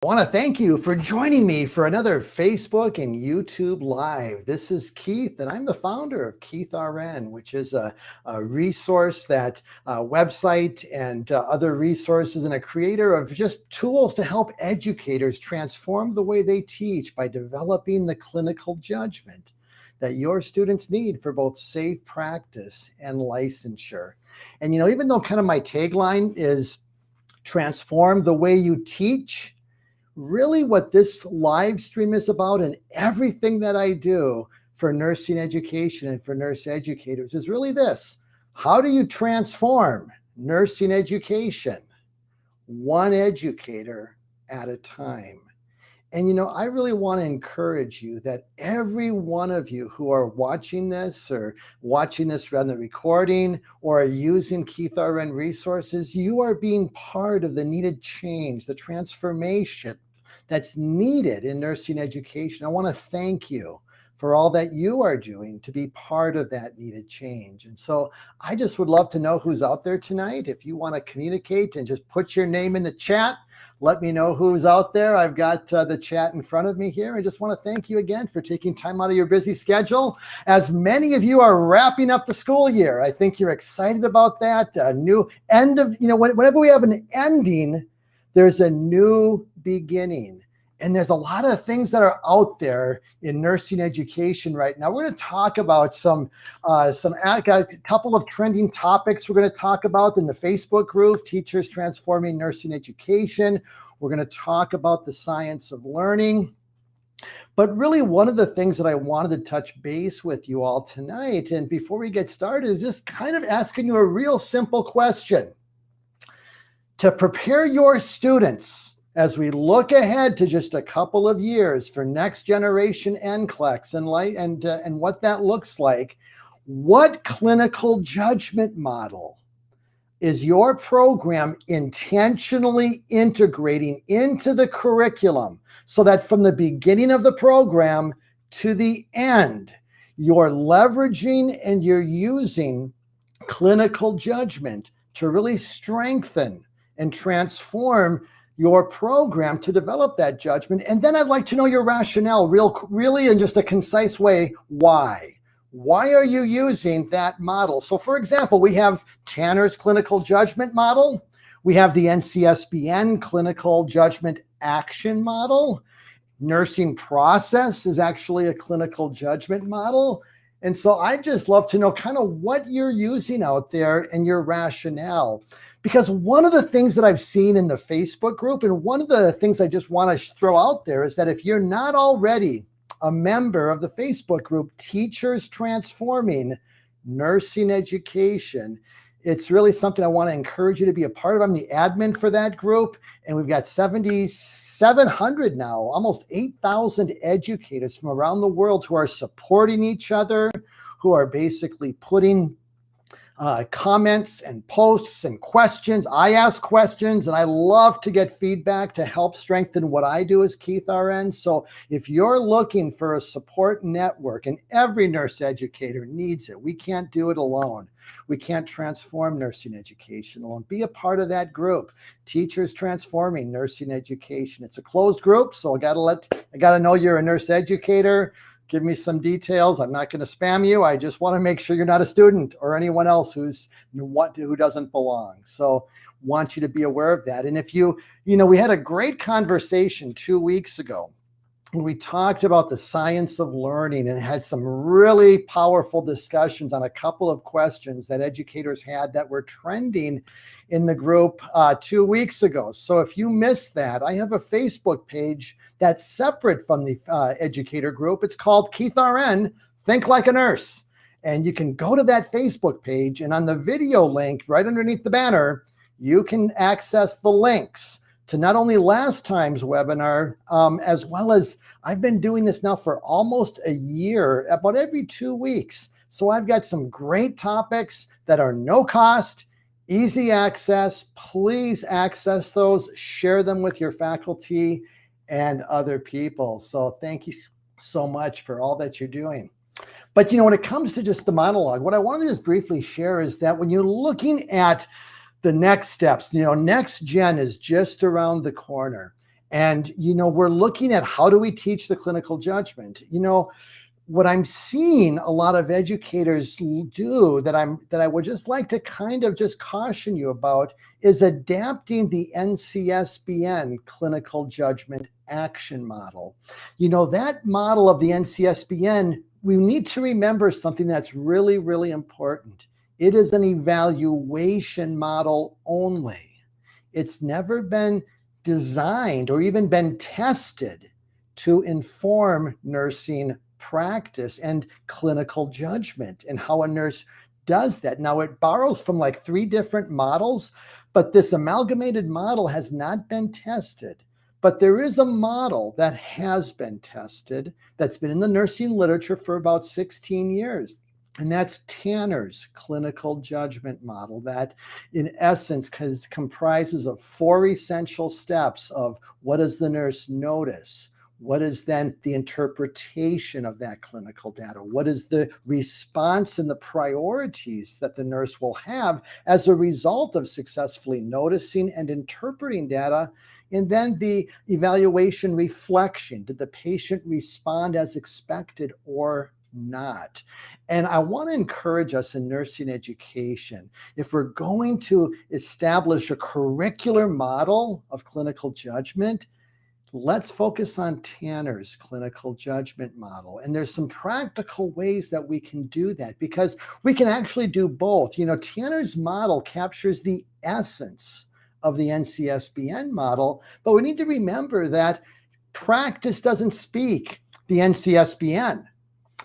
I want to thank you for joining me for another Facebook and YouTube Live. This is Keith, and I'm the founder of Keith RN, which is a resource that website and other resources, and a creator of just tools to help educators transform the way they teach by developing the clinical judgment that your students need for both safe practice and licensure. And, even though kind of my tagline is transform the way you teach, really what this live stream is about, and everything that I do for nursing education and for nurse educators, is really this: how do you transform nursing education one educator at a time? And I really want to encourage you that every one of you who are watching this or watching this on the recording or are using Keith RN resources, you are being part of the needed change, the transformation that's needed in nursing education. I want to thank you for all that you are doing to be part of that needed change. And so I just would love to know who's out there tonight. If you want to communicate and just put your name in the chat, let me know who's out there. I've got the chat in front of me here. I just want to thank you again for taking time out of your busy schedule. As many of you are wrapping up the school year, I think you're excited about that. A new end of, whenever we have an ending, there's a new beginning. And there's a lot of things that are out there in nursing education right now. We're going to talk about a couple of trending topics we're going to talk about in the Facebook group, Teachers Transforming Nursing Education. We're going to talk about the science of learning. But really, one of the things that I wanted to touch base with you all tonight, and before we get started, is just kind of asking you a real simple question. To prepare your students as we look ahead to just a couple of years for next generation NCLEX and what that looks like, what clinical judgment model is your program intentionally integrating into the curriculum so that from the beginning of the program to the end, you're leveraging and you're using clinical judgment to really strengthen and transform your program to develop that judgment? And then I'd like to know your rationale, really in just a concise way. Why? Why are you using that model? So for example, we have Tanner's clinical judgment model. We have the NCSBN clinical judgment action model. Nursing process is actually a clinical judgment model. And so I just love to know kind of what you're using out there and your rationale. Because one of the things that I've seen in the Facebook group, and one of the things I just want to throw out there, is that if you're not already a member of the Facebook group, Teachers Transforming Nursing Education, it's really something I want to encourage you to be a part of. I'm the admin for that group, and we've got 7,700 now, almost 8,000 educators from around the world who are supporting each other, who are basically putting comments and posts and questions. I ask questions, and I love to get feedback to help strengthen what I do as Keith RN. So if you're looking for a support network, and every nurse educator needs it, we can't do it alone. We can't transform nursing education alone. Be a part of that group, Teachers Transforming Nursing Education. It's a closed group, so I gotta know you're a nurse educator. Give me some details. I'm not going to spam you. I just want to make sure you're not a student or anyone else who doesn't belong. So want you to be aware of that. And if we had a great conversation 2 weeks ago. We talked about the science of learning and had some really powerful discussions on a couple of questions that educators had that were trending in the group 2 weeks ago. So if you missed that, I have a Facebook page that's separate from the educator group. It's called Keith RN, Think Like a Nurse. And you can go to that Facebook page, and on the video link right underneath the banner, you can access the links to not only last time's webinar, as well as I've been doing this now for almost a year, about every 2 weeks. So I've got some great topics that are no cost, easy access. Please access those, share them with your faculty and other people. So thank you so much for all that you're doing. But when it comes to just the monologue, what I wanted to just briefly share is that when you're looking at the next steps, next gen is just around the corner. And, we're looking at how do we teach the clinical judgment? What I'm seeing a lot of educators do that I would just like to kind of just caution you about is adapting the NCSBN clinical judgment action model. That model of the NCSBN, we need to remember something that's really, really important. It is an evaluation model only. It's never been designed or even been tested to inform nursing practice and clinical judgment and how a nurse does that. Now, it borrows from like 3 different models, but this amalgamated model has not been tested. But there is a model that has been tested that's been in the nursing literature for about 16 years. And that's Tanner's clinical judgment model that in essence comprises of 4 essential steps of what does the nurse notice? What is then the interpretation of that clinical data? What is the response and the priorities that the nurse will have as a result of successfully noticing and interpreting data? And then the evaluation reflection. Did the patient respond as expected or not? And I want to encourage us in nursing education, if we're going to establish a curricular model of clinical judgment, let's focus on Tanner's clinical judgment model. And there's some practical ways that we can do that because we can actually do both. Tanner's model captures the essence of the NCSBN model, but we need to remember that practice doesn't speak the NCSBN.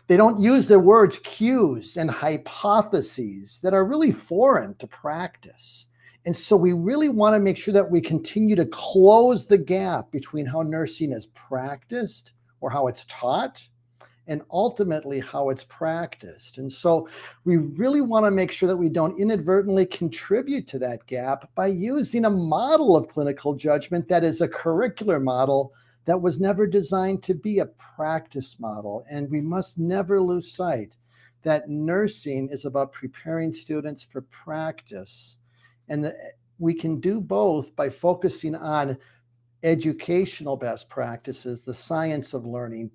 They don't use the words cues and hypotheses that are really foreign to practice. And so we really want to make sure that we continue to close the gap between how nursing is practiced or how it's taught and ultimately how it's practiced. And so we really want to make sure that we don't inadvertently contribute to that gap by using a model of clinical judgment that is a curricular model that was never designed to be a practice model. And we must never lose sight that nursing is about preparing students for practice. And we can do both by focusing on educational best practices, the science of learning,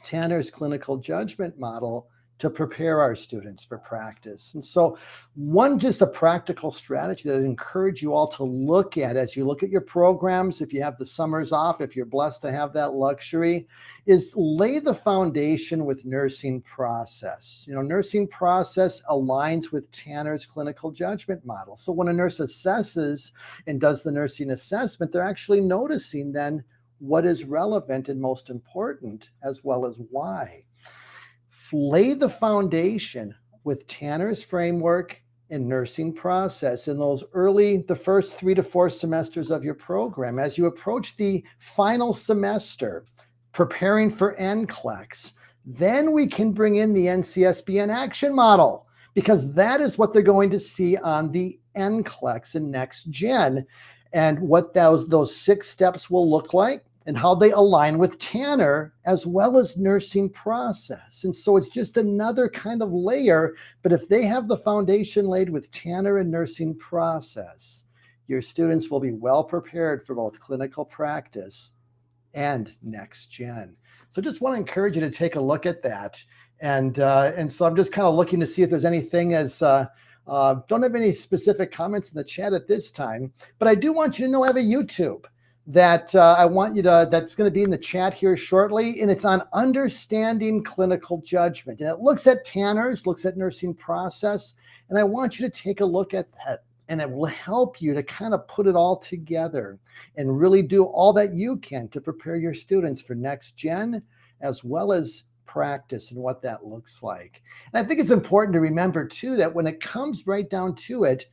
Tanner's clinical judgment model, to prepare our students for practice. And so just a practical strategy that I'd encourage you all to look at as you look at your programs, if you have the summers off, if you're blessed to have that luxury, is lay the foundation with nursing process. Nursing process aligns with Tanner's clinical judgment model. So when a nurse assesses and does the nursing assessment, they're actually noticing then what is relevant and most important, as well as why. Lay the foundation with Tanner's framework and nursing process in the first 3 to 4 semesters of your program. As you approach the final semester, preparing for NCLEX, then we can bring in the NCSBN action model because that is what they're going to see on the NCLEX and Next Gen and what those 6 steps will look like and how they align with Tanner as well as nursing process. And so it's just another kind of layer, but if they have the foundation laid with Tanner and nursing process, your students will be well prepared for both clinical practice and Next Gen. So just want to encourage you to take a look at that. And so I'm just kind of looking to see if there's anything don't have any specific comments in the chat at this time, but I do want you to know I have a YouTube that that's going to be in the chat here shortly, and it's on understanding clinical judgment, and it looks at Tanner's, looks at nursing process, and I want you to take a look at that, and it will help you to kind of put it all together and really do all that you can to prepare your students for Next Gen as well as practice and what that looks like. And I think it's important to remember too that when it comes right down to it,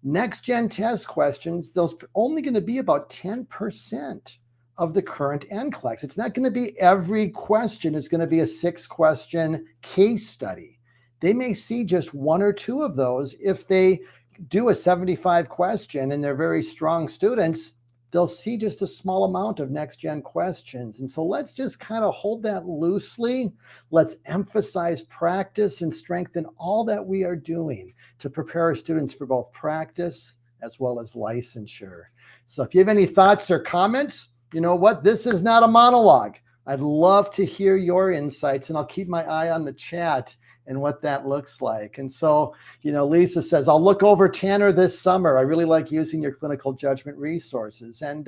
Next Gen test questions, those only going to be about 10% of the current NCLEX. It's not going to be every question is going to be a 6-question case study. They may see just 1 or 2 of those. If they do a 75 question and they're very strong students, they'll see just a small amount of Next Gen questions. And so let's just kind of hold that loosely. Let's emphasize practice and strengthen all that we are doing to prepare our students for both practice as well as licensure. So if you have any thoughts or comments, you know what? This is not a monologue. I'd love to hear your insights, and I'll keep my eye on the chat and what that looks like. And so, Lisa says, I'll look over Tanner this summer. I really like using your clinical judgment resources. And,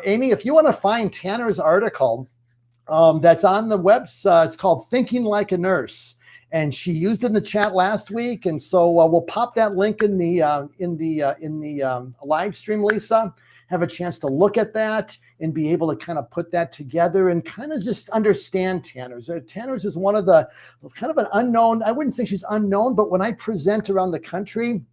Amy, if you want to find Tanner's article, that's on the website, it's called Thinking Like a Nurse. And she used it in the chat last week. And so we'll pop that link in the live stream, Lisa. Have a chance to look at that and be able to kind of put that together and kind of just understand Tanner's. Tanner's is one of the kind of an unknown, I wouldn't say she's unknown, but when I present around the country,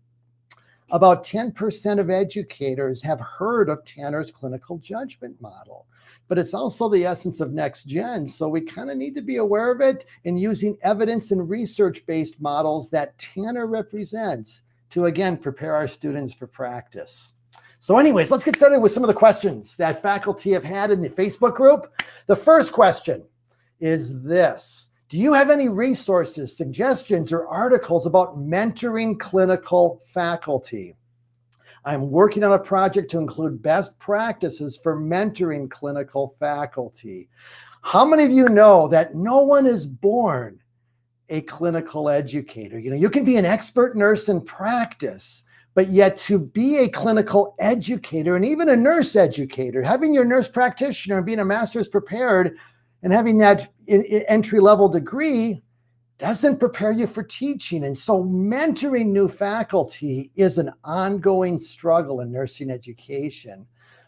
about 10% of educators have heard of Tanner's clinical judgment model. But it's also the essence of next gen. So we kind of need to be aware of it and using evidence and research-based models that Tanner represents to, again, prepare our students for practice. So anyways, let's get started with some of the questions that faculty have had in the Facebook group. The first question is this: do you have any resources, suggestions, or articles about mentoring clinical faculty? I'm working on a project to include best practices for mentoring clinical faculty. How many of you know that no one is born a clinical educator? You can be an expert nurse in practice, but yet to be a clinical educator and even a nurse educator, having your nurse practitioner and being a master's prepared and having that entry-level degree doesn't prepare you for teaching. And so mentoring new faculty is an ongoing struggle in nursing education.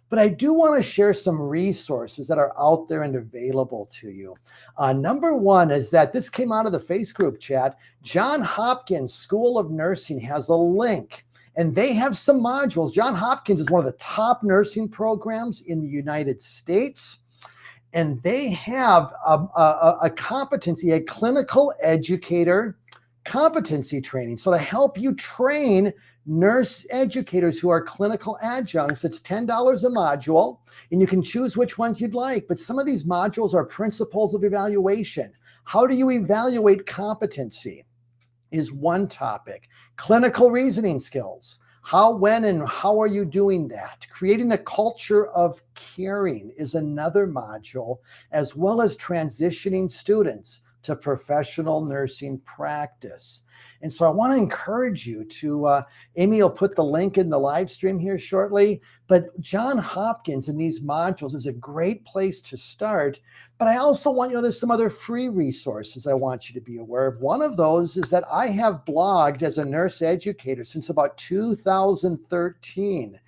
But I do want to share some resources that are out there and available to you. Number one is that this came out of the Face group chat. Johns Hopkins School of Nursing has a link, and they have some modules. Johns Hopkins is one of the top nursing programs in the United States. And they have a competency, a clinical educator competency training. So to help you train nurse educators who are clinical adjuncts, it's $10 a module, and you can choose which ones you'd like. But some of these modules are principles of evaluation. How do you evaluate competency is one topic. Clinical reasoning skills. How, when, and how are you doing that? Creating a culture of caring is another module, as well as transitioning students to professional nursing practice. And so I want to encourage you to, Amy will put the link in the live stream here shortly, but Johns Hopkins in these modules is a great place to start. But I also want there's some other free resources I want you to be aware of. One of those is that I have blogged as a nurse educator since about 2013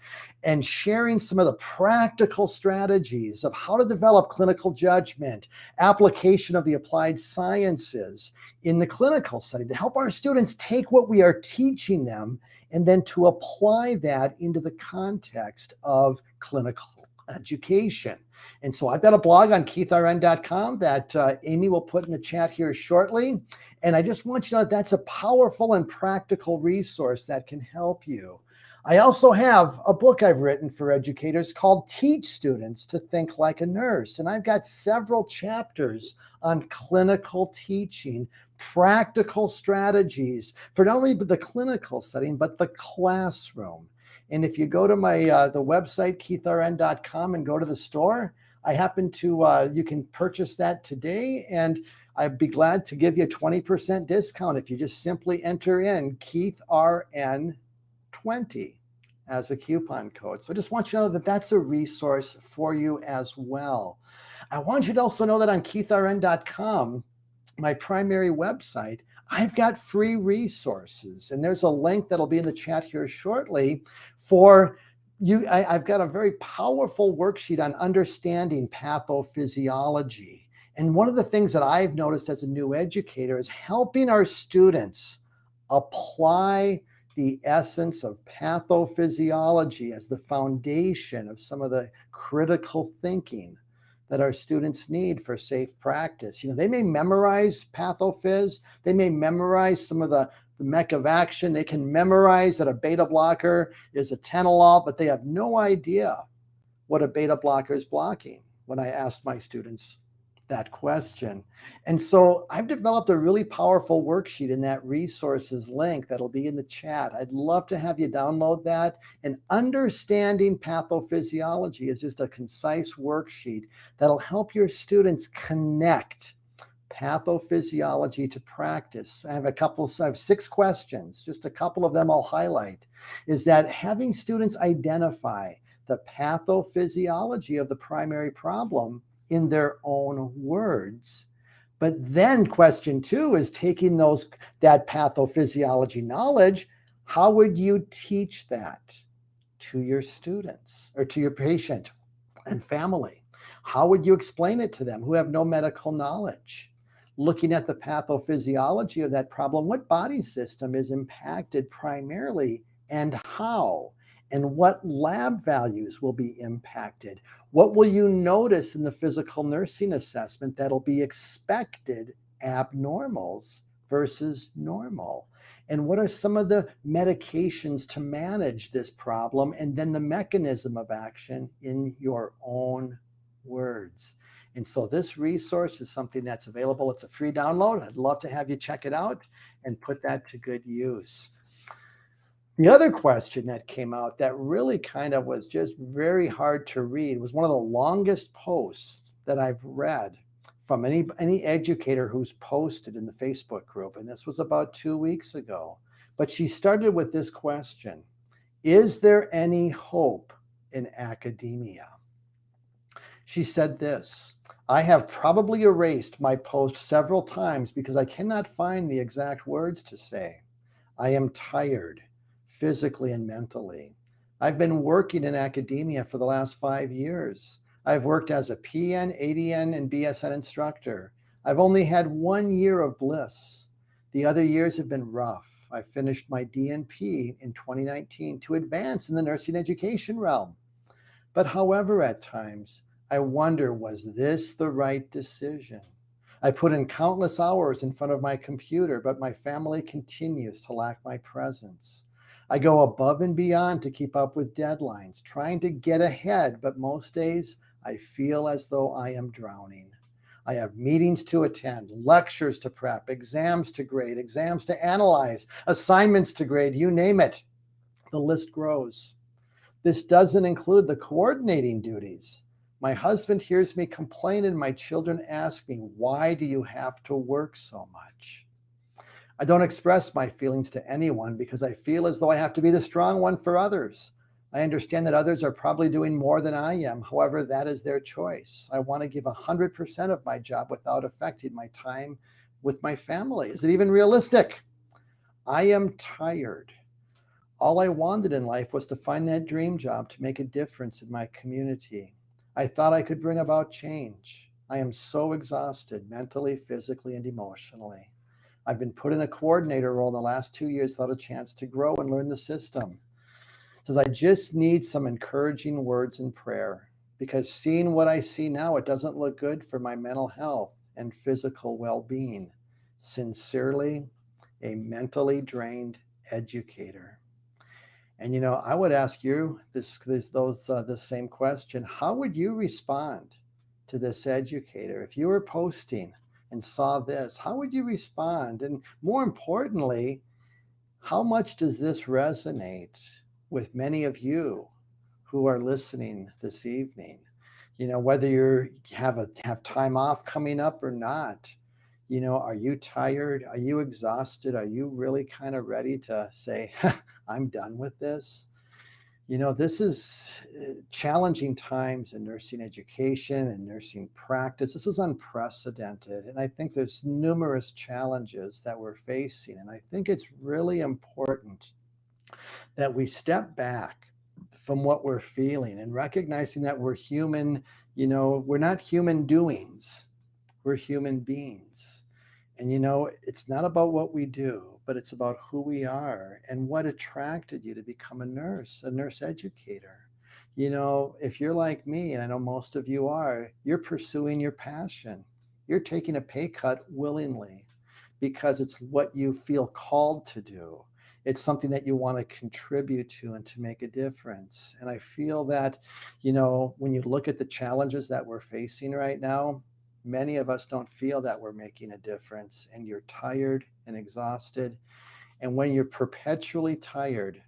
and sharing some of the practical strategies of how to develop clinical judgment, application of the applied sciences in the clinical setting to help our students take what we are teaching them and then to apply that into the context of clinical education. And so I've got a blog on keithrn.com that Amy will put in the chat here shortly. And I just want you to know that that's a powerful and practical resource that can help you. I also have a book I've written for educators called Teach Students to Think Like a Nurse. And I've got several chapters on clinical teaching, practical strategies for not only the clinical setting, but the classroom. And if you go to my the website, keithrn.com, and go to the store, I happen to, you can purchase that today, and I'd be glad to give you a 20% discount if you just simply enter in KeithRN20 as a coupon code. So I just want you to know that that's a resource for you as well. I want you to also know that on keithrn.com, my primary website, I've got free resources, and there's a link that'll be in the chat here shortly for you. I've got a very powerful worksheet on understanding pathophysiology. And one of the things that I've noticed as a new educator is helping our students apply the essence of pathophysiology as the foundation of some of the critical thinking that our students need for safe practice. They may memorize pathophys, they may memorize some of the mech of action, they can memorize that a beta blocker is a atenolol, but they have no idea what a beta blocker is blocking when I ask my students that question. And so I've developed a really powerful worksheet in that resources link that'll be in the chat. I'd love to have you download that. And understanding pathophysiology is just a concise worksheet that'll help your students connect pathophysiology to practice. I have 6 questions, just a couple of them I'll highlight, is that having students identify the pathophysiology of the primary problem in their own words. But then question 2 is taking that pathophysiology knowledge, how would you teach that to your students or to your patient and family? How would you explain it to them who have no medical knowledge? Looking at the pathophysiology of that problem, what body system is impacted primarily and how? And what lab values will be impacted? What will you notice in the physical nursing assessment that'll be expected abnormals versus normal? And what are some of the medications to manage this problem? And then the mechanism of action in your own words. And so this resource is something that's available. It's a free download. I'd love to have you check it out and put that to good use. The other question that came out that really kind of was just very hard to read was one of the longest posts that I've read from any educator who's posted in the Facebook group. And this was about 2 weeks ago. But she started with this question: is there any hope in academia? She said this: I have probably erased my post several times because I cannot find the exact words to say. I am tired, physically and mentally. I've been working in academia for the last 5 years. I've worked as a PN, ADN, and BSN instructor. I've only had 1 year of bliss. The other years have been rough. I finished my DNP in 2019 to advance in the nursing education realm. But however, at times, I wonder, was this the right decision? I put in countless hours in front of my computer, but my family continues to lack my presence. I go above and beyond to keep up with deadlines, trying to get ahead, but most days I feel as though I am drowning. I have meetings to attend, lectures to prep, exams to grade, exams to analyze, assignments to grade, you name it. The list grows. This doesn't include the coordinating duties. My husband hears me complain and my children ask me, why do you have to work so much? I don't express my feelings to anyone because I feel as though I have to be the strong one for others. I understand that others are probably doing more than I am. However, that is their choice. I want to give 100% of my job without affecting my time with my family. Is it even realistic? I am tired. All I wanted in life was to find that dream job to make a difference in my community. I thought I could bring about change. I am so exhausted mentally, physically, and emotionally. I've been put in a coordinator role in the last 2 years without a chance to grow and learn the system. It says, I just need some encouraging words and prayer because seeing what I see now, it doesn't look good for my mental health and physical well-being. Sincerely, a mentally drained educator. And I would ask you the same question. How would you respond to this educator if you were posting and saw this? How would you respond? And more importantly, how much does this resonate with many of you who are listening this evening? Whether you have time off coming up or not. Are you tired? Are you exhausted? Are you really kind of ready to say, I'm done with this? This is challenging times in nursing education and nursing practice. This is unprecedented. And I think there's numerous challenges that we're facing. And I think it's really important that we step back from what we're feeling and recognizing that we're human. We're not human doings. We're human beings. And it's not about what we do, but it's about who we are and what attracted you to become a nurse educator. If you're like me, and I know most of you are, you're pursuing your passion. You're taking a pay cut willingly because it's what you feel called to do. It's something that you want to contribute to and to make a difference. And I feel that, when you look at the challenges that we're facing right now, Many of us don't feel that we're making a difference, and you're tired and exhausted. And when you're perpetually tired,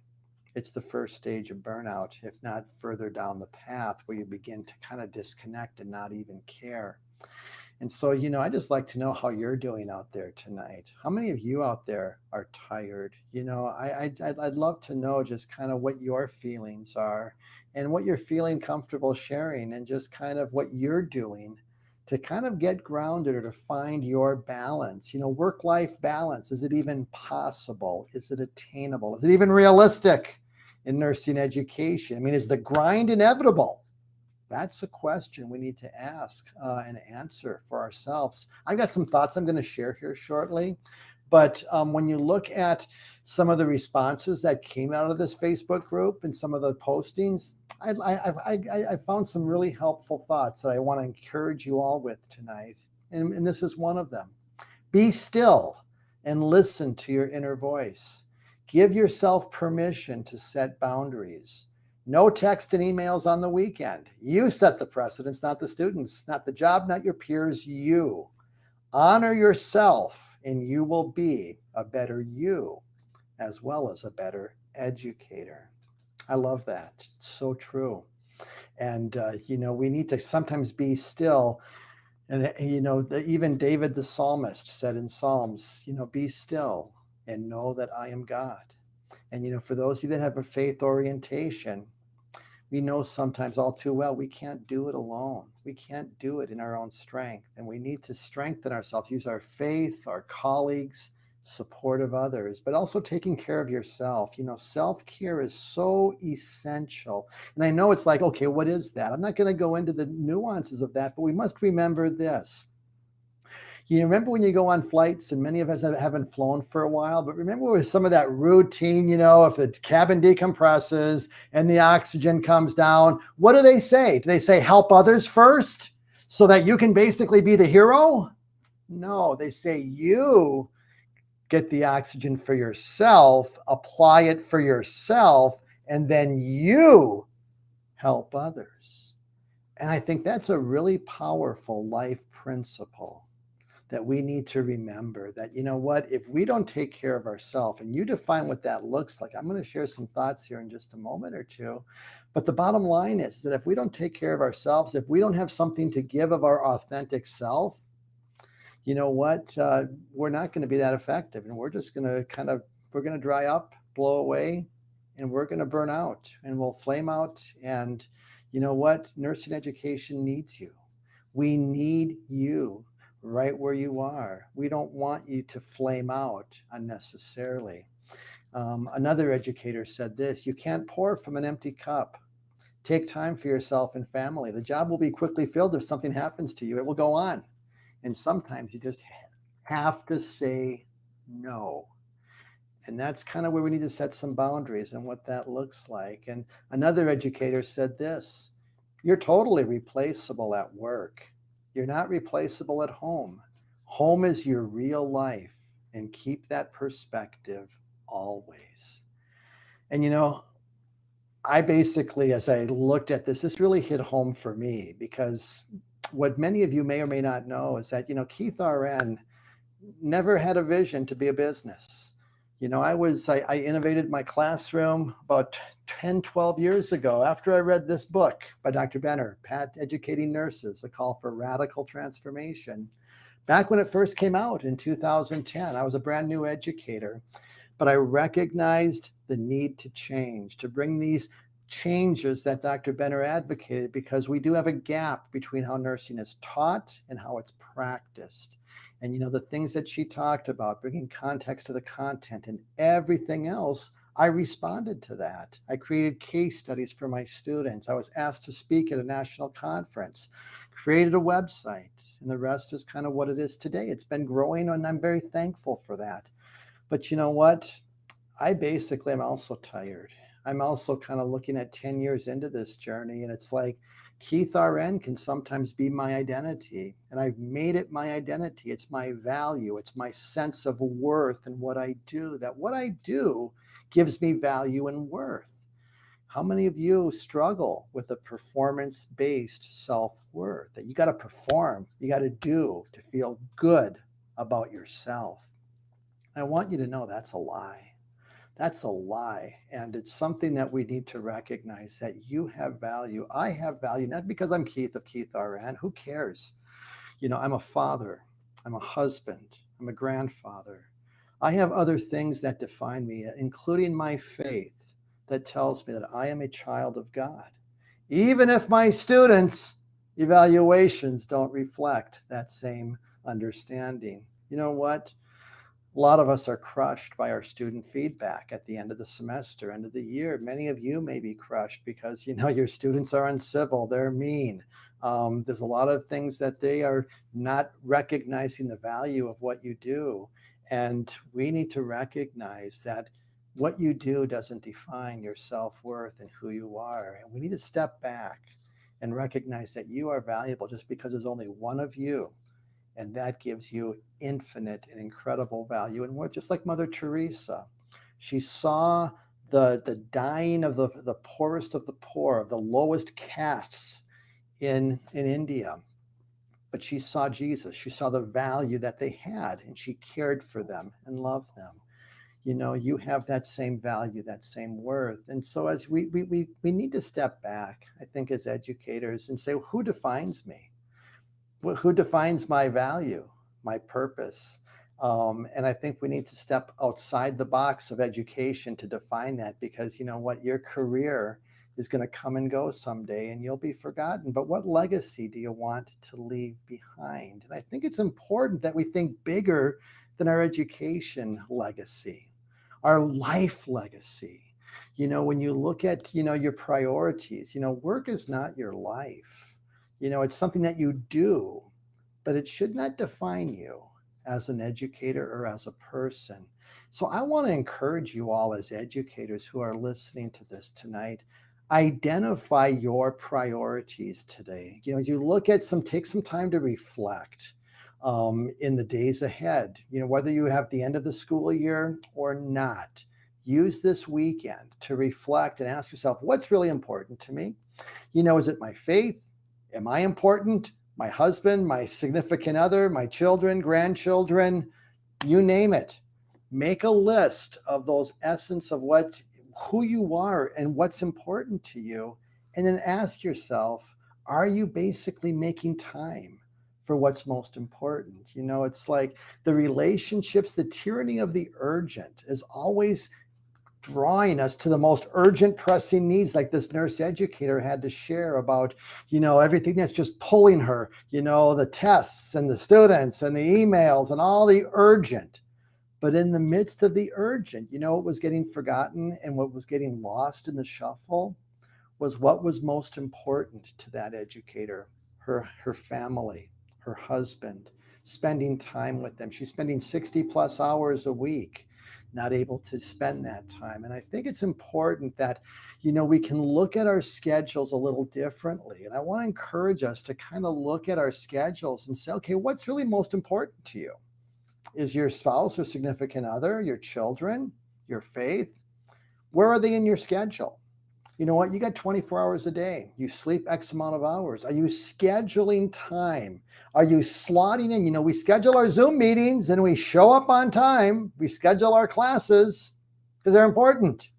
it's the first stage of burnout, if not further down the path, where you begin to kind of disconnect and not even care. And so, I just like to know how you're doing out there tonight. How many of you out there are tired? I'd love to know just kind of what your feelings are and what you're feeling comfortable sharing, and just kind of what you're doing to kind of get grounded or to find your balance. Work-life balance. Is it even possible? Is it attainable? Is it even realistic in nursing education? I mean, is the grind inevitable? That's a question we need to ask and answer for ourselves. I've got some thoughts I'm going to share here shortly. But when you look at some of the responses that came out of this Facebook group and some of the postings, I found some really helpful thoughts that I want to encourage you all with tonight. And this is one of them. Be still and listen to your inner voice. Give yourself permission to set boundaries. No text and emails on the weekend. You set the precedence, not the students, not the job, not your peers, you. Honor yourself, and you will be a better you, as well as a better educator. I love that. It's so true. And, we need to sometimes be still. And, even David the psalmist said in Psalms, be still and know that I am God. And, for those of you that have a faith orientation, we know sometimes all too well we can't do it alone. We can't do it in our own strength. And we need to strengthen ourselves, use our faith, our colleagues, support of others, but also taking care of yourself. Self-care is so essential. And I know it's like, okay, what is that? I'm not going to go into the nuances of that, but we must remember this. You remember when you go on flights, and many of us haven't flown for a while, but remember with some of that routine, if the cabin decompresses and the oxygen comes down, what do they say? Do they say help others first so that you can basically be the hero? No, they say you get the oxygen for yourself, apply it for yourself, and then you help others. And I think that's a really powerful life principle that we need to remember, that, if we don't take care of ourselves, and you define what that looks like, I'm going to share some thoughts here in just a moment or two. But the bottom line is that if we don't take care of ourselves, if we don't have something to give of our authentic self, we're not going to be that effective. And we're just going to we're going to dry up, blow away, and we're going to burn out, and we'll flame out. And nursing education needs you. We need you right where you are. We don't want you to flame out unnecessarily. Another educator said this: you can't pour from an empty cup. Take time for yourself and family. The job will be quickly filled if something happens to you. It will go on. And sometimes you just have to say no. And that's kind of where we need to set some boundaries and what that looks like. And another educator said this: you're totally replaceable at work. You're not replaceable at home. Home is your real life, and keep that perspective always. And I basically, as I looked at this really hit home for me, because what many of you may or may not know is that, Keith RN never had a vision to be a business. I innovated my classroom about 10, 12 years ago after I read this book by Dr. Benner, Educating Nurses, A Call for Radical Transformation. Back when it first came out in 2010, I was a brand new educator, but I recognized the need to change, to bring these changes that Dr. Benner advocated, because we do have a gap between how nursing is taught and how it's practiced. And, the things that she talked about, bringing context to the content and everything else, I responded to that. I created case studies for my students. I was asked to speak at a national conference, created a website, and the rest is kind of what it is today. It's been growing, and I'm very thankful for that. But you know what? I basically am also tired. I'm also kind of looking at 10 years into this journey, and it's like, Keith RN can sometimes be my identity, and I've made it my identity. It's my value. It's my sense of worth in what I do, that what I do gives me value and worth. How many of you struggle with a performance-based self-worth that you got to perform, you got to do to feel good about yourself? I want you to know that's a lie. That's a lie. And it's something that we need to recognize that you have value. I have value, not because I'm Keith of Keith RN. Who cares? I'm a father, I'm a husband, I'm a grandfather. I have other things that define me, including my faith that tells me that I am a child of God. Even if my students' evaluations don't reflect that same understanding. You know what? A lot of us are crushed by our student feedback at the end of the semester, end of the year. Many of you may be crushed because your students are uncivil, they're mean. There's a lot of things that they are not recognizing the value of what you do. And we need to recognize that what you do doesn't define your self-worth and who you are. And we need to step back and recognize that you are valuable just because there's only one of you. And that gives you infinite and incredible value and worth, just like Mother Teresa. She saw the dying of the poorest of the poor, of the lowest castes in India. But she saw Jesus. She saw the value that they had, and she cared for them and loved them. You have that same value, that same worth. And so as we need to step back, I think, as educators and say, who defines me? Who defines my value, my purpose? And I think we need to step outside the box of education to define that, because you know what, your career is going to come and go someday and you'll be forgotten. But what legacy do you want to leave behind? And I think it's important that we think bigger than our education legacy, our life legacy. When you look at, your priorities, work is not your life. It's something that you do, but it should not define you as an educator or as a person. So I want to encourage you all as educators who are listening to this tonight, identify your priorities today. As you look at take some time to reflect in the days ahead, whether you have the end of the school year or not, use this weekend to reflect and ask yourself, what's really important to me? Is it my faith? Am I important? My husband, my significant other, my children, grandchildren, you name it. Make a list of those essence of who you are and what's important to you. And then ask yourself, are you basically making time for what's most important? It's like the relationships, the tyranny of the urgent is always drawing us to the most urgent, pressing needs, like this nurse educator had to share about, everything that's just pulling her, the tests and the students and the emails and all the urgent. But in the midst of the urgent, what was getting forgotten and what was getting lost in the shuffle was what was most important to that educator, her family, her husband, spending time with them. She's spending 60 plus hours a week, not able to spend that time. And I think it's important that, we can look at our schedules a little differently. And I want to encourage us to kind of look at our schedules and say, okay, what's really most important to you? Is your spouse or significant other, your children, your faith? Where are they in your schedule? You know what? You got 24 hours a day. You sleep X amount of hours. Are you scheduling time? Are you slotting in? We schedule our Zoom meetings and we show up on time. We schedule our classes because they're important.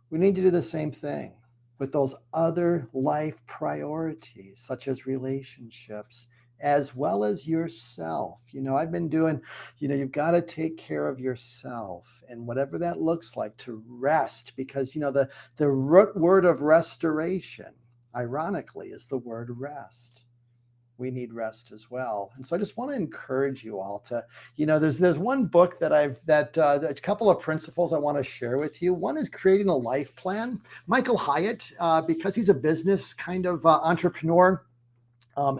We need to do the same thing with those other life priorities, such as relationships, as well as yourself. I've been doing, you've got to take care of yourself, and whatever that looks like, to rest, because, the root word of restoration, ironically, is the word rest. We need rest as well. And so I just want to encourage you all to, there's one book that a couple of principles I want to share with you. One is creating a life plan. Michael Hyatt, because he's a business kind of entrepreneur,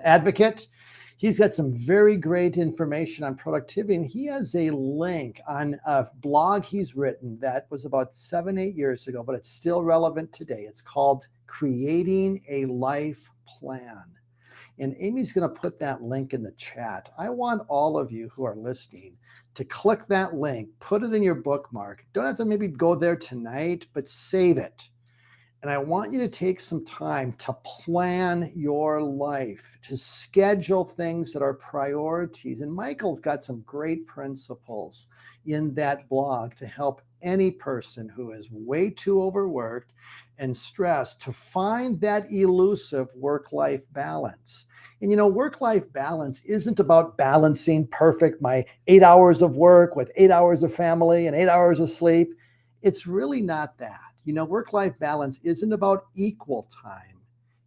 advocate, he's got some very great information on productivity. And he has a link on a blog he's written that was about 7-8 years ago, but it's still relevant today. It's called Creating a Life Plan. And Amy's going to put that link in the chat. I want all of you who are listening to click that link, put it in your bookmark. Don't have to maybe go there tonight, but save it. And I want you to take some time to plan your life, to schedule things that are priorities. And Michael's got some great principles in that blog to help any person who is way too overworked and stressed to find that elusive work-life balance. And work-life balance isn't about balancing perfect my 8 hours of work with 8 hours of family and 8 hours of sleep. It's really not that. Work-life balance isn't about equal time.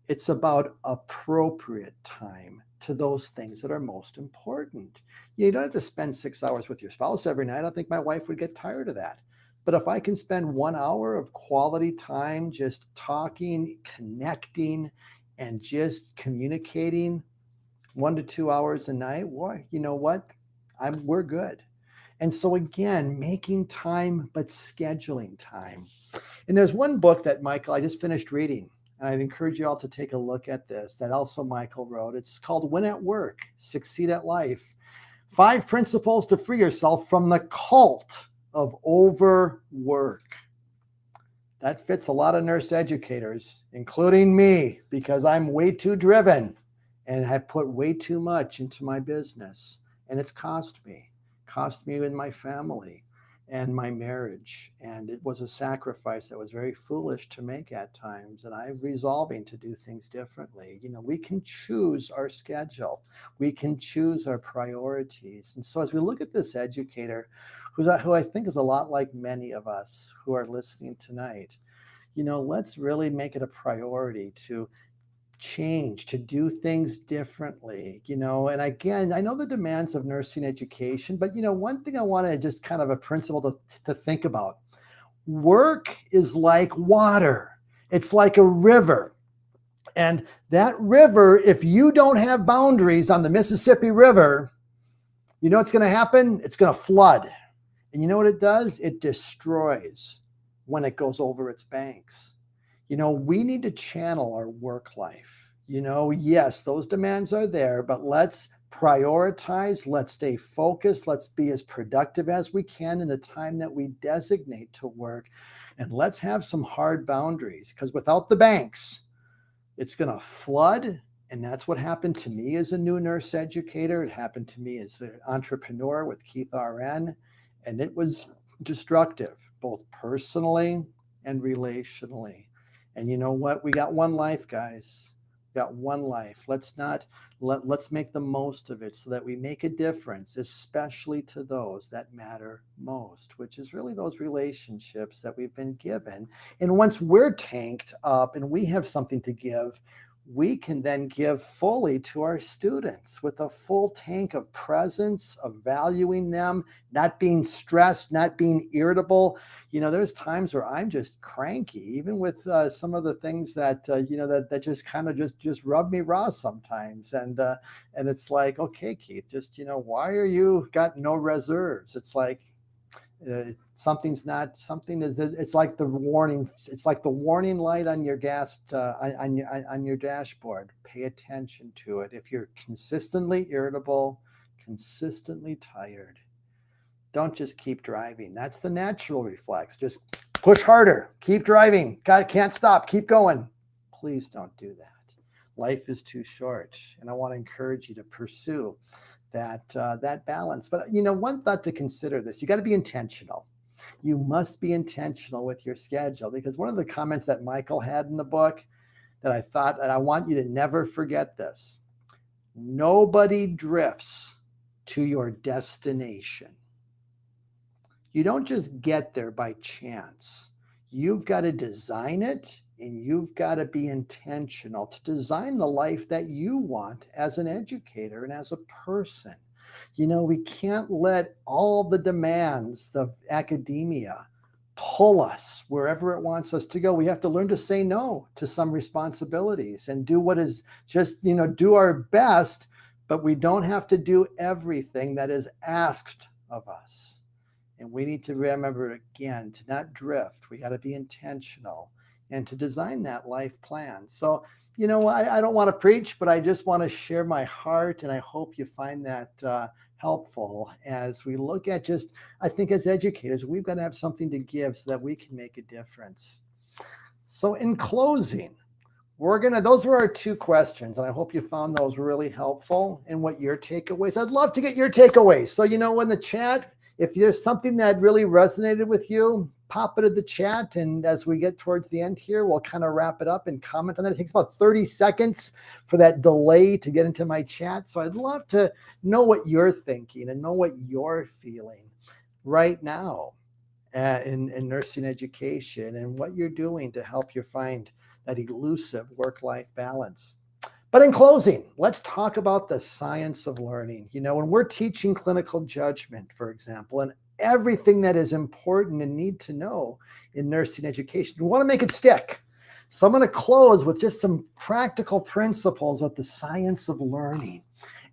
It's about appropriate time to those things that are most important. You don't have to spend 6 hours with your spouse every night. I don't think my wife would get tired of that. But if I can spend 1 hour of quality time just talking, connecting, and just communicating 1 to 2 hours a night, boy, you know what? We're good. And so again, making time, but scheduling time. And there's one book that Michael, I just finished reading, and I'd encourage you all to take a look at this, that also Michael wrote. It's called Win at Work, Succeed at Life. 5 Principles to Free Yourself from the Cult of Overwork. That fits a lot of nurse educators, including me, because I'm way too driven and have put way too much into my business. And it's cost me in my family and my marriage. And it was a sacrifice that was very foolish to make at times. And I'm resolving to do things differently. We can choose our schedule. We can choose our priorities. And so as we look at this educator, who I think is a lot like many of us who are listening tonight, let's really make it a priority to change, to do things differently, and again, I know the demands of nursing education, but one thing I want to just kind of a principle to think about: work is like water. It's like a river. And that river, if you don't have boundaries on the Mississippi River, what's going to happen? It's going to flood. And you know what it does? It destroys when it goes over its banks. We need to channel our work life. Yes, those demands are there, but let's prioritize, let's stay focused, let's be as productive as we can in the time that we designate to work, and let's have some hard boundaries, because without the banks, it's going to flood. And that's what happened to me as a new nurse educator. It happened to me as an entrepreneur with Keith RN, and it was destructive, both personally and relationally. And you know what? We got one life, guys. We got one life. Let's make the most of it so that we make a difference, especially to those that matter most, which is really those relationships that we've been given. And once we're tanked up and we have something to give, we can then give fully to our students with a full tank of presence, of valuing them, not being stressed, not being irritable. There's times where I'm just cranky, even with some of the things that, that just kind of just rub me raw sometimes. And it's like, okay, Keith, just, why are you got no reserves? It's like, it's like the warning light on your on your dashboard. Pay attention to it. If you're consistently irritable, consistently tired, don't just keep driving. That's the natural reflex. Just push harder, keep driving. Can't stop, keep going. Please don't do that. Life is too short, and I want to encourage you to pursue that balance. But one thought to consider: this, you got to be intentional. You must be intentional with your schedule, because one of the comments that Michael had in the book that I thought, and I want you to never forget this: nobody drifts to your destination. You don't just get there by chance. You've got to design it, and you've got to be intentional to design the life that you want as an educator and as a person. We can't let all the demands of academia pull us wherever it wants us to go. We have to learn to say no to some responsibilities and do what is just, do our best, but we don't have to do everything that is asked of us. And we need to remember, again, to not drift. We got to be intentional and to design that life plan. So, I don't want to preach, but I just want to share my heart, and I hope you find that helpful as we look at I think as educators, we've got to have something to give so that we can make a difference. So in closing, those were our two questions, and I hope you found those really helpful and what your takeaways. I'd love to get your takeaways. So, in the chat, if there's something that really resonated with you, pop it in the chat. And as we get towards the end here, we'll kind of wrap it up and comment on that. It takes about 30 seconds for that delay to get into my chat. So I'd love to know what you're thinking and know what you're feeling right now in nursing education and what you're doing to help you find that elusive work-life balance. But in closing, let's talk about the science of learning. When we're teaching clinical judgment, for example, and everything that is important and need to know in nursing education, we want to make it stick. So I'm going to close with just some practical principles of the science of learning.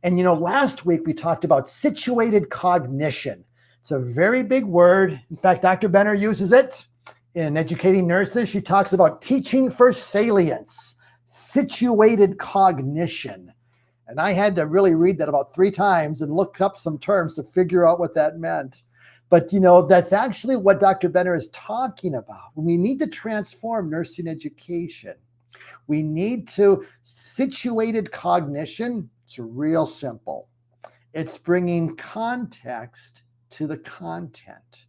And last week we talked about situated cognition. It's a very big word. In fact, Dr. Benner uses it in educating nurses. She talks about teaching for salience, situated cognition. And I had to really read that about 3 times and look up some terms to figure out what that meant. But, that's actually what Dr. Benner is talking about. We need to transform nursing education. We need to situated cognition. It's real simple. It's bringing context to the content.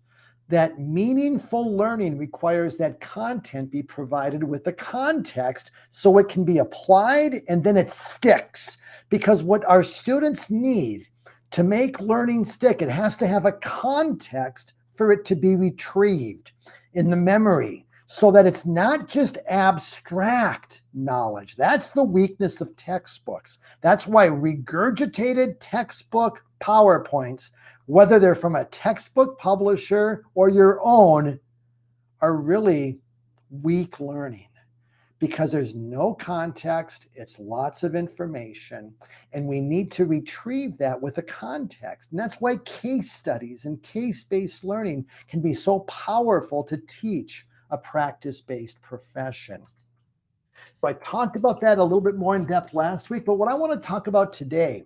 That meaningful learning requires that content be provided with the context so it can be applied and then it sticks. Because what our students need to make learning stick, it has to have a context for it to be retrieved in the memory so that it's not just abstract knowledge. That's the weakness of textbooks. That's why regurgitated textbook PowerPoints, whether they're from a textbook publisher or your own, are really weak learning because there's no context. It's lots of information, and we need to retrieve that with a context. And that's why case studies and case-based learning can be so powerful to teach a practice-based profession. So I talked about that a little bit more in depth last week, but what I want to talk about today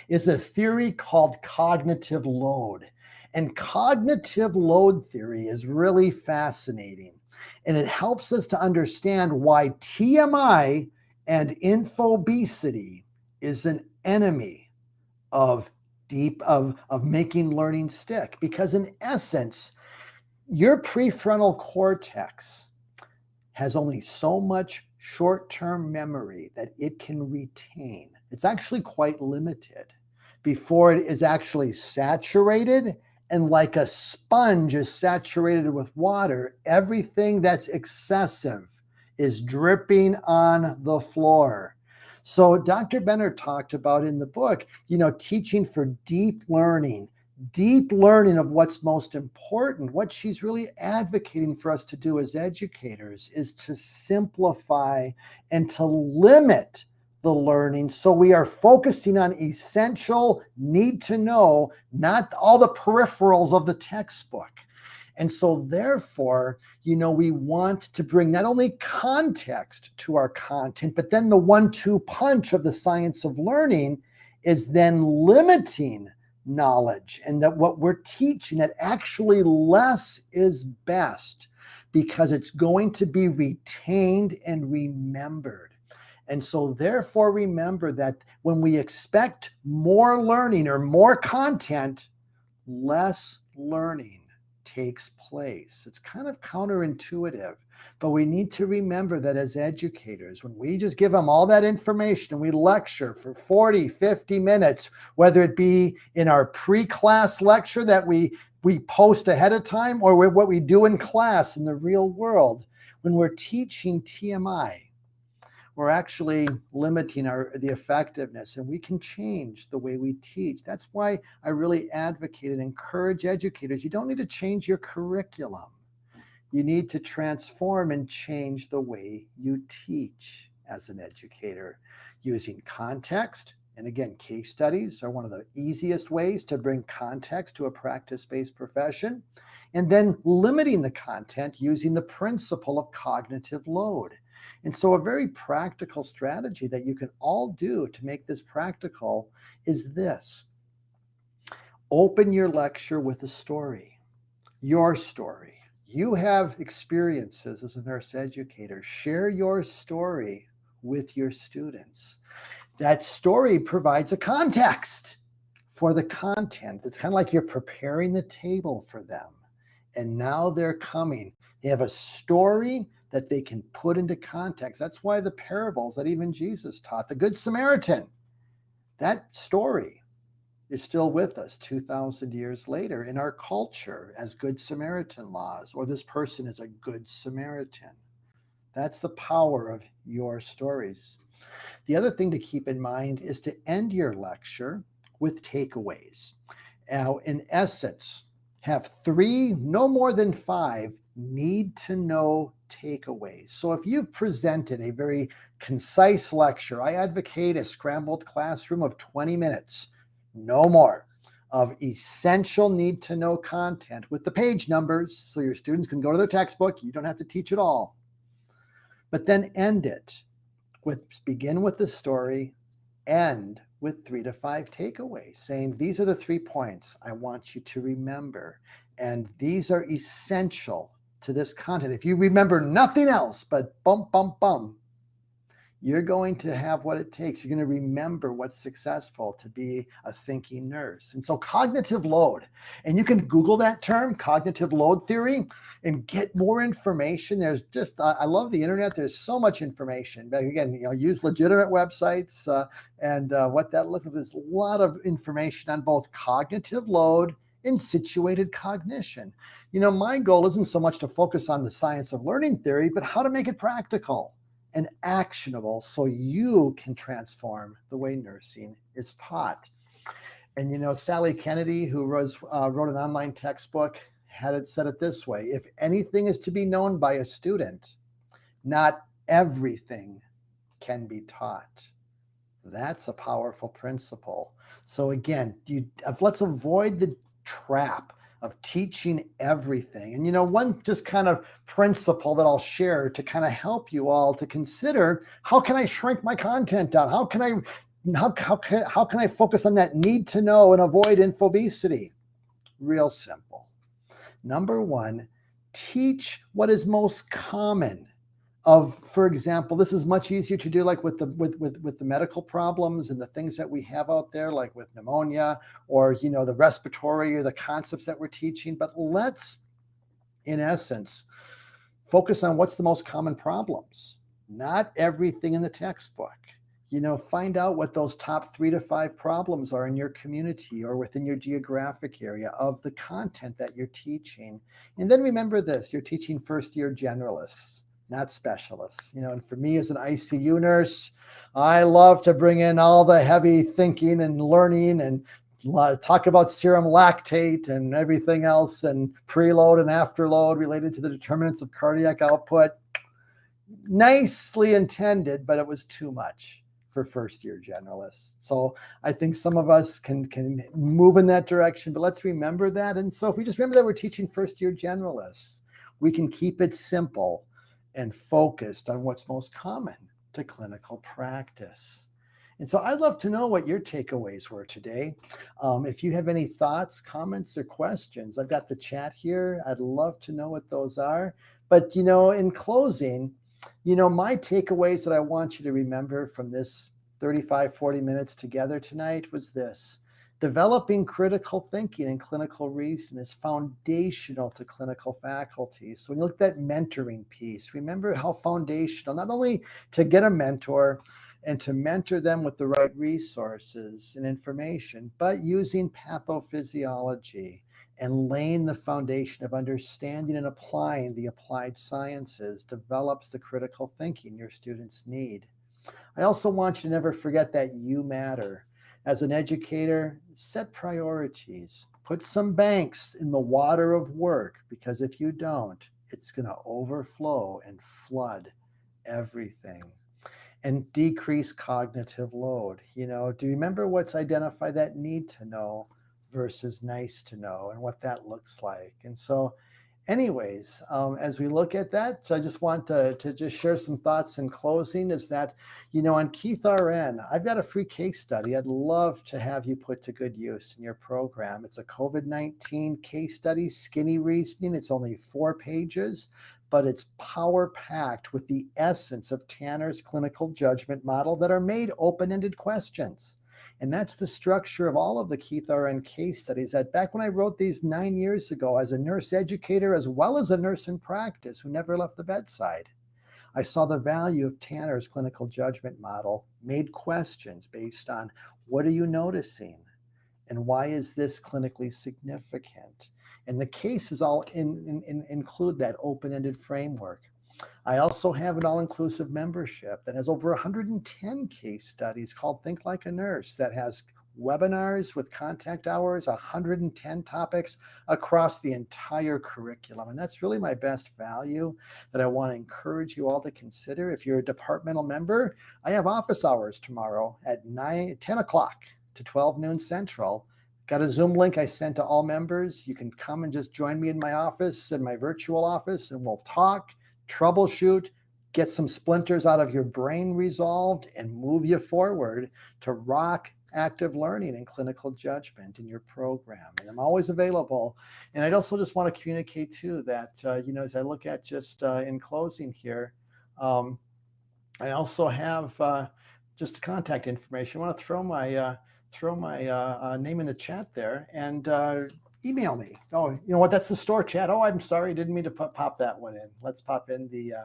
is a theory called cognitive load. And cognitive load theory is really fascinating. And it helps us to understand why TMI and infobesity is an enemy of making learning stick. Because in essence, your prefrontal cortex has only so much short-term memory that it can retain. It's actually quite limited before it is actually saturated, and like a sponge is saturated with water, everything that's excessive is dripping on the floor. So Dr. Benner talked about in the book, teaching for deep learning of what's most important. What she's really advocating for us to do as educators is to simplify and to limit the learning. So we are focusing on essential, need to know, not all the peripherals of the textbook. And so therefore, we want to bring not only context to our content, but then the 1-2 punch of the science of learning is then limiting knowledge, and that what we're teaching, that actually less is best because it's going to be retained and remembered. And so therefore, remember that when we expect more learning or more content, less learning takes place. It's kind of counterintuitive, but we need to remember that as educators, when we just give them all that information and we lecture for 40, 50 minutes, whether it be in our pre-class lecture that we post ahead of time or what we do in class in the real world, when we're teaching TMI, we're actually limiting the effectiveness, and we can change the way we teach. That's why I really advocate and encourage educators. You don't need to change your curriculum. You need to transform and change the way you teach as an educator using context. And again, case studies are one of the easiest ways to bring context to a practice-based profession. And then limiting the content using the principle of cognitive load. And so a very practical strategy that you can all do to make this practical is this. Open your lecture with a story, your story. You have experiences as a nurse educator. Share your story with your students. That story provides a context for the content. It's kind of like you're preparing the table for them. And now they're coming. They have a story that they can put into context. That's why the parables that even Jesus taught, the Good Samaritan, that story is still with us 2,000 years later in our culture as Good Samaritan laws, or this person is a Good Samaritan. That's the power of your stories. The other thing to keep in mind is to end your lecture with takeaways. Now, in essence, have 3, no more than 5, need to know takeaways. So if you've presented a very concise lecture, I advocate a scrambled classroom of 20 minutes, no more, of essential need to know content with the page numbers so your students can go to their textbook. You don't have to teach it all. But then end it begin with the story, end with 3 to 5 takeaways, saying these are the 3 points I want you to remember. And these are essential to this content. If you remember nothing else but bum, bum, bum, you're going to have what it takes. You're going to remember what's successful to be a thinking nurse. And so cognitive load, and you can Google that term, cognitive load theory, and get more information. There's just, I love the internet. There's so much information. But again, use legitimate websites and what that looks like. There's a lot of information on both cognitive load and situated cognition. My goal isn't so much to focus on the science of learning theory, but how to make it practical and actionable so you can transform the way nursing is taught. And Sally Kennedy, who wrote an online textbook, said it this way: if anything is to be known by a student, not everything can be taught. That's a powerful principle. So again, let's avoid the trap of teaching everything. And one just kind of principle that I'll share to kind of help you all to consider, how can I shrink my content down? How can I focus on that need to know and avoid infobesity? Real simple. Number 1, teach what is most common. For example, this is much easier to do like with the medical problems and the things that we have out there, like with pneumonia or the respiratory or the concepts that we're teaching. But let's, in essence, focus on what's the most common problems, not everything in the textbook. Find out what those top 3 to 5 problems are in your community or within your geographic area of the content that you're teaching. And then remember this: you're teaching first-year generalists, not specialists. And for me as an ICU nurse, I love to bring in all the heavy thinking and learning and talk about serum lactate and everything else and preload and afterload related to the determinants of cardiac output. Nicely intended, but it was too much for first-year generalists. So I think some of us can move in that direction, but let's remember that. And so if we just remember that we're teaching first-year generalists, we can keep it simple and focused on what's most common to clinical practice. And so I'd love to know what your takeaways were today. If you have any thoughts, comments, or questions, I've got the chat here. I'd love to know what those are. But, in closing, my takeaways that I want you to remember from this 35, 40 minutes together tonight was this: developing critical thinking and clinical reasoning is foundational to clinical faculty. So when you look at that mentoring piece, remember how foundational, not only to get a mentor and to mentor them with the right resources and information, but using pathophysiology and laying the foundation of understanding and applying the applied sciences develops the critical thinking your students need. I also want you to never forget that you matter. As an educator, set priorities. Put some banks in the water of work, because if you don't, it's going to overflow and flood everything. And decrease cognitive load. Do you remember what's identify that need to know versus nice to know and what that looks like? And so anyways, as we look at that, I just want to just share some thoughts in closing is that, on Keith RN, I've got a free case study. I'd love to have you put to good use in your program. It's a COVID-19 case study, skinny reasoning. It's only 4 pages, but it's power packed with the essence of Tanner's clinical judgment model that are made open-ended questions. And that's the structure of all of the Keith RN case studies. That back when I wrote these 9 years ago as a nurse educator, as well as a nurse in practice who never left the bedside, I saw the value of Tanner's clinical judgment model made questions based on what are you noticing and why is this clinically significant? And the cases all include that open-ended framework. I also have an all-inclusive membership that has over 110 case studies called Think Like a Nurse, that has webinars with contact hours, 110 topics across the entire curriculum. And that's really my best value that I want to encourage you all to consider. If you're a departmental member, I have office hours tomorrow at 10 o'clock to 12 noon Central. Got a Zoom link I sent to all members. You can come and just join me in my office, in my virtual office, and we'll talk, troubleshoot, get some splinters out of your brain resolved, and move you forward to rock active learning and clinical judgment in your program. And I'm always available. And I'd also just want to communicate too that, as I look at just in closing here, I also have just contact information. I want to throw my name in the chat there and email me. Oh, you know what? That's the store chat. Oh, I'm sorry. Didn't mean to pop that one in. Let's pop in the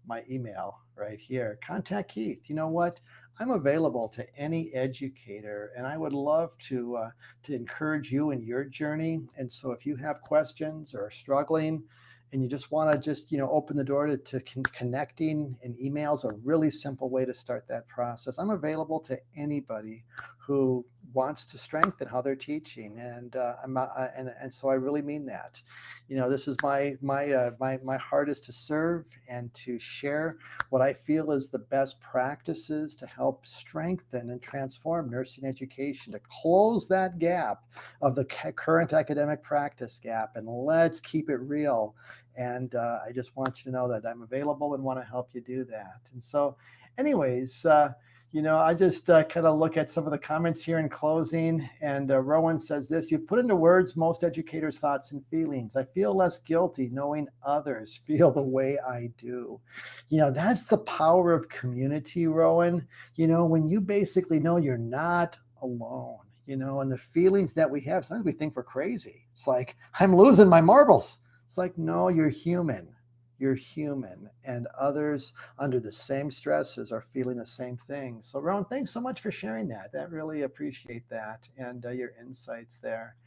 my email right here. Contact Keith. You know what? I'm available to any educator, and I would love to encourage you in your journey. And so, if you have questions or are struggling, and you just want to open the door to connecting, and email's a really simple way to start that process. I'm available to anybody who wants to strengthen how they're teaching, and so I really mean that. This is my heart is to serve and to share what I feel is the best practices to help strengthen and transform nursing education, to close that gap of the current academic practice gap, and let's keep it real. And I just want you to know that I'm available and want to help you do that. And so, anyways, I just kind of look at some of the comments here in closing. And Rowan says this: you've put into words most educators' thoughts and feelings. I feel less guilty knowing others feel the way I do. That's the power of community, Rowan. When you basically know you're not alone, and the feelings that we have, sometimes we think we're crazy. It's like, I'm losing my marbles. It's like, no, you're human. You're human, and others under the same stresses are feeling the same thing. So, Rowan, thanks so much for sharing that. I really appreciate that and your insights there.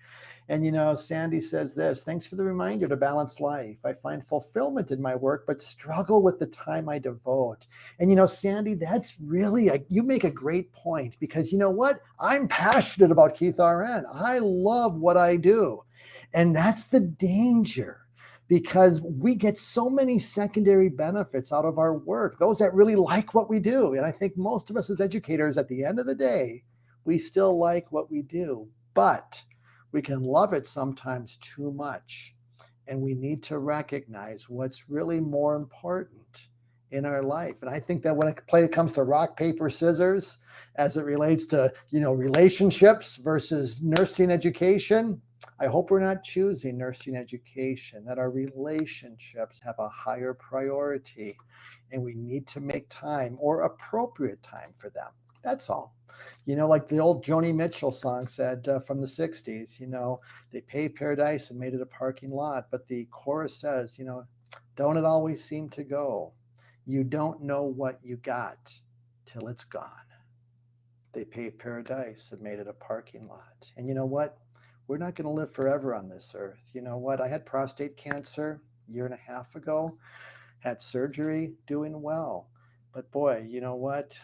And, Sandy says this: thanks for the reminder to balance life. I find fulfillment in my work, but struggle with the time I devote. And, Sandy, that's really, you make a great point, because you know what? I'm passionate about Keith RN. I love what I do. And that's the danger, because we get so many secondary benefits out of our work, those that really like what we do. And I think most of us as educators, at the end of the day, we still like what we do, but we can love it sometimes too much. And we need to recognize what's really more important in our life. And I think that when it comes to rock, paper, scissors, as it relates to, relationships versus nursing education, I hope we're not choosing nursing education, that our relationships have a higher priority, and we need to make time, or appropriate time, for them. That's all. Like the old Joni Mitchell song said from the 60s, they paved paradise and made it a parking lot. But the chorus says, don't it always seem to go? You don't know what you got till it's gone. They paved paradise and made it a parking lot. And you know what? We're not going to live forever on this earth. You know what? I had prostate cancer a year and a half ago, had surgery, doing well. But boy, you know what?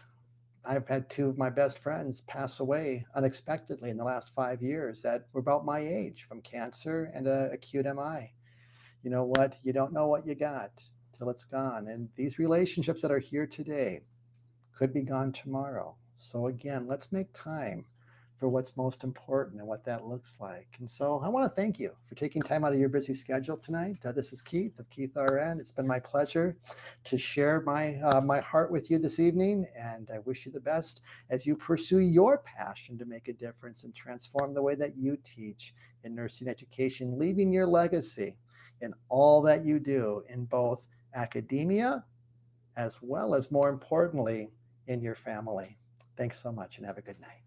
I've had two of my best friends pass away unexpectedly in the last 5 years that were about my age, from cancer and acute MI. You know what? You don't know what you got till it's gone. And these relationships that are here today could be gone tomorrow. So again, let's make time for what's most important and what that looks like. And so I want to thank you for taking time out of your busy schedule tonight. This is Keith of Keith RN. It's been my pleasure to share my heart with you this evening, and I wish you the best as you pursue your passion to make a difference and transform the way that you teach in nursing education, leaving your legacy in all that you do in both academia as well as, more importantly, in your family. Thanks so much and have a good night.